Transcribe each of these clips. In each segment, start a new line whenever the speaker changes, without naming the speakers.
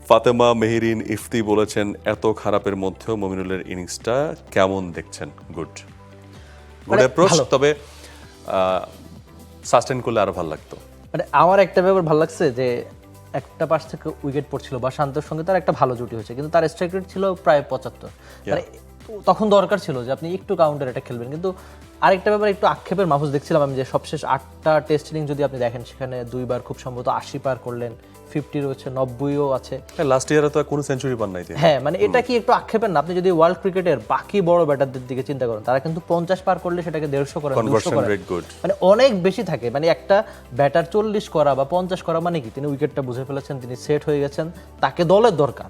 ফাতেমা মেহেরিন ইফতি বলেছেন এত খারাপের মধ্যেও মমিনুলের ইনিংসটা কেমন দেখছেন? গুড অ্যাপ্রোচ, তবে সাস্টেন করলে আরো ভালো লাগতো।
মানে আমার একটা ব্যাপার ভালো লাগছে যে একটা পাশ থেকে উইকেট পড়ছিল বা শান্তর সঙ্গে তার একটা ভালো জুটি হয়েছে, কিন্তু তার স্ট্রাইক রেট ছিল প্রায় 75। মানে তখন দরকার ছিল যে আপনি একটু কাউন্টার এটা খেলবেন। কিন্তু আরেকটা ব্যাপার একটু আক্ষেপের মাহফুজ দেখছিলাম আমি, যে সবশেষ 8টা টেস্ট ইনিংস যদি আপনি দেখেন সেখানে 2বার খুব সম্ভবত 80 পার করলেন, 50 রয়েছে, 90ও আছে।
লাস্ট ইয়ারে তো কোনো সেঞ্চুরি পান নাই তিনি।
হ্যাঁ, মানে এটা কি একটু আক্ষেপের না? আপনি যদি ওয়ার্ল্ড ক্রিকেটের বাকি বড় ব্যাটারদের দিকে চিন্তা করেন, তারা কিন্তু 50 পার করলে সেটাকে 150 করেন, 200 করেন, মানে অনেক বেশি থাকে। মানে একটা ব্যাটার 40 করা বা 50 করা মানে কি, তিনি উইকেটটা বুঝে ফেলেছেন, তিনি সেট হয়ে গেছেন, তাকে দলের দরকার,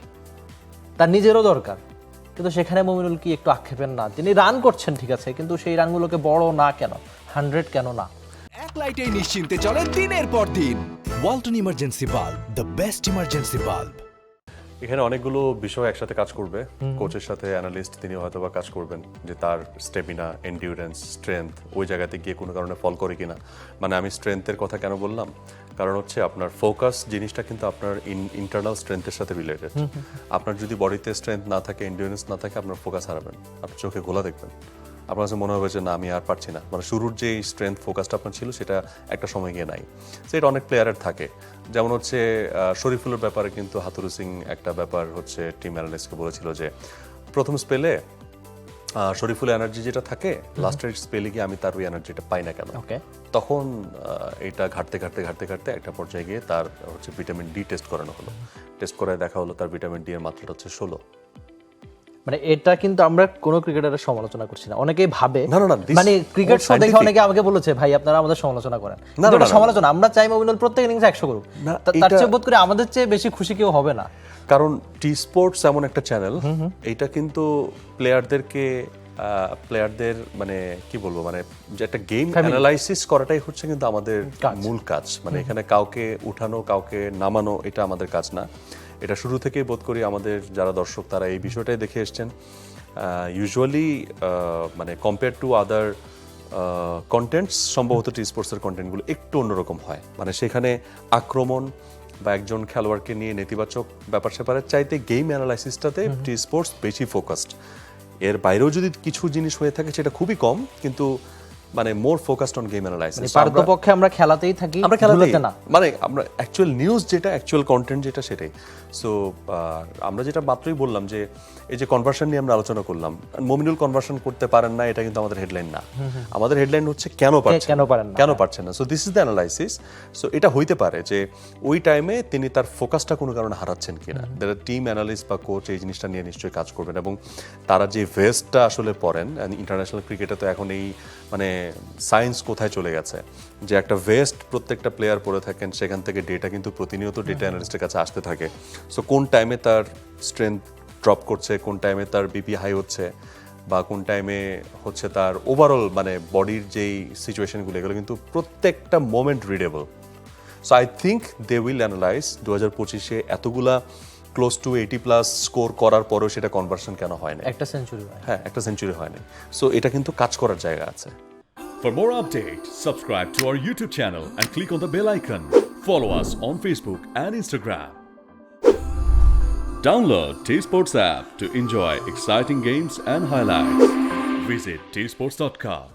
তার নিজেরও দরকার। কিন্তু সেখানে মমিনুল কি একটু আক্ষেপের না? তিনি রান করছেন ঠিক আছে, কিন্তু সেই রানগুলোকে বড় না কেন, 100 কেন না?
এক লাইটেই নিশ্চিন্তে চলে দিনের পর দিন। Walton emergency bulb, the best emergency bulb.
এখানে অনেকগুলো বিষয় একসাথে কাজ করবে। কোচের সাথে অ্যানালিস্ট তিনি হয়তো বা কাজ করবেন যে তার স্টেমিনা, এন্ডিউরেন্স, স্ট্রেংথ ওই জায়গাতে গিয়ে কোনো কারণে ফল করে কিনা। মানে আমি স্ট্রেংথের কথা কেন বললাম, কারণ হচ্ছে আপনার ফোকাস জিনিসটা কিন্তু আপনার ইন্টারনাল স্ট্রেংথের সাথে রিলেটেড। আপনার যদি বডিতে স্ট্রেংথ না থাকে, এন্ডিউরেন্স না থাকে, আপনার ফোকাস হারাবেন, আপনার চোখে ঘোলা দেখবেন, আপনার কাছে মনে হবে যে না আমি আর পারছি না। মানে শুরুর যে স্ট্রেংথ ফোকাসটা আপনার ছিল সেটা একটা সময় গিয়ে নাই। সেটা অনেক প্লেয়ারের থাকে, যেমন হচ্ছে শরীফুলের ব্যাপারে কিন্তু হাতুরু সিং একটা ব্যাপার হচ্ছে টিম অ্যানালিস্টকে বলেছিল যে প্রথম স্পেলে শরীফুলের এনার্জি যেটা থাকে, লাস্টের স্পেলে গিয়ে আমি তার ওই এনার্জিটা পাই না কেন। তখন এটা ঘাটতে ঘাটতে ঘাটতে ঘাটতে একটা পর্যায়ে গিয়ে তার হচ্ছে ভিটামিন ডি টেস্ট করানো হলো। টেস্ট করে দেখা হলো তার ভিটামিন ডি এর মাত্রাটা হচ্ছে 16।
মানে এটা কিন্তু আমরা কোনো ক্রিকেটারের সমালোচনা করছি না। অনেকেই ভাবে
না,
মানে ক্রিকেট শো দেখে অনেকে আমাকে বলেছে ভাই আপনারা আমাদের সমালোচনা করেন। এটা সমালোচনা, আমরা চাই মমিনুল প্রত্যেক ইনিংসে 100 করুক। তার চেয়ে বোধ করে আমাদের চেয়ে বেশি খুশি কেউ হবে না।
কারণ টি স্পোর্টস এমন একটা চ্যানেল, এইটা কিন্তু প্লেয়ারদের মানে কি বলবো, মানে যে একটা গেম অ্যানালাইসিস করাটাই হচ্ছে কিন্তু আমাদের মূল কাজ। মানে এখানে কাউকে উঠানো, কাউকে নামানো, এটা আমাদের কাজ না। এটা শুরু থেকেই বোধ করি আমাদের যারা দর্শক তারা এই বিষয়টাই দেখে এসছেন। ইউজুয়ালি মানে কম্পেয়ার টু আদার কন্টেন্টস, সম্ভবত টি স্পোর্টসের কন্টেন্টগুলো একটু অন্যরকম হয়। মানে সেখানে আক্রমণ বা একজন খেলোয়াড়কে নিয়ে নেতিবাচক ব্যাপার স্যাপারের চাইতে গেম অ্যানালাইসিসটাতে টি স্পোর্টস বেশি ফোকাসড। এর বাইরেও যদি কিছু জিনিস হয়ে থাকে সেটা খুবই কম, কিন্তু মানে more focused on game analysis.
পারতপক্ষে আমরা খেলাতেই থাকি,
আমরা খেলাতে না, মানে আমরা অ্যাকচুয়াল নিউজ যেটা, অ্যাকচুয়াল কন্টেন্ট যেটা, সেটাই। সো আমরা যেটা মাত্রই বললাম যে এই যে কনভার্সন নিয়ে আমরা আলোচনা করলাম, মমিনুল কনভার্সন করতে পারেন না, এটা কিন্তু আমাদের হেডলাইন না। আমাদের হেডলাইন হচ্ছে কেন পারছেন না। So this is the analysis. So এটা হইতে পারে যে ওই টাইমে তিনি তার ফোকাসটা কোনো কারণে হারাচ্ছেন কিনা। যারা টিম অ্যানালিস্ট বা কোচ এই জিনিসটা নিয়ে নিশ্চয়ই কাজ করবেন, এবং তারা যে ভেস্টটা আসলে পরেন, ইন্টারন্যাশনাল ক্রিকেটে তো এখন এই মানে সায়েন্স কোথায় চলে গেছে যে একটা ভেস্ট প্রত্যেকটা প্লেয়ার পরে থাকেন, সেখান থেকে ডেটা কিন্তু প্রতিনিয়ত ডেটা অ্যানালিস্টের কাছে আসতে থাকে। সো কোন টাইমে তার স্ট্রেংথ ড্রপ করছে, কোন টাইমে তার বিপি হাই হচ্ছে, বা কোন টাইমে হচ্ছে তার ওভারঅল মানে বডির যেই সিচুয়েশনগুলো, এগুলো কিন্তু প্রত্যেকটা moment readable. So I think they will analyse 2025-এ এতগুলা ক্লোজ টু 80+ স্কোর করার পরেও সেটা কনভার্সন কেন হয় না,
একটা সেঞ্চুরি হয়।
হ্যাঁ, একটা সেঞ্চুরি হয় না। সো এটা কিন্তু কাজ করার জায়গা আছে।
For more updates, subscribe to our YouTube channel and click on the bell icon. Follow us on Facebook and Instagram. Download T-Sports app to enjoy exciting games and highlights. Visit tsports.com.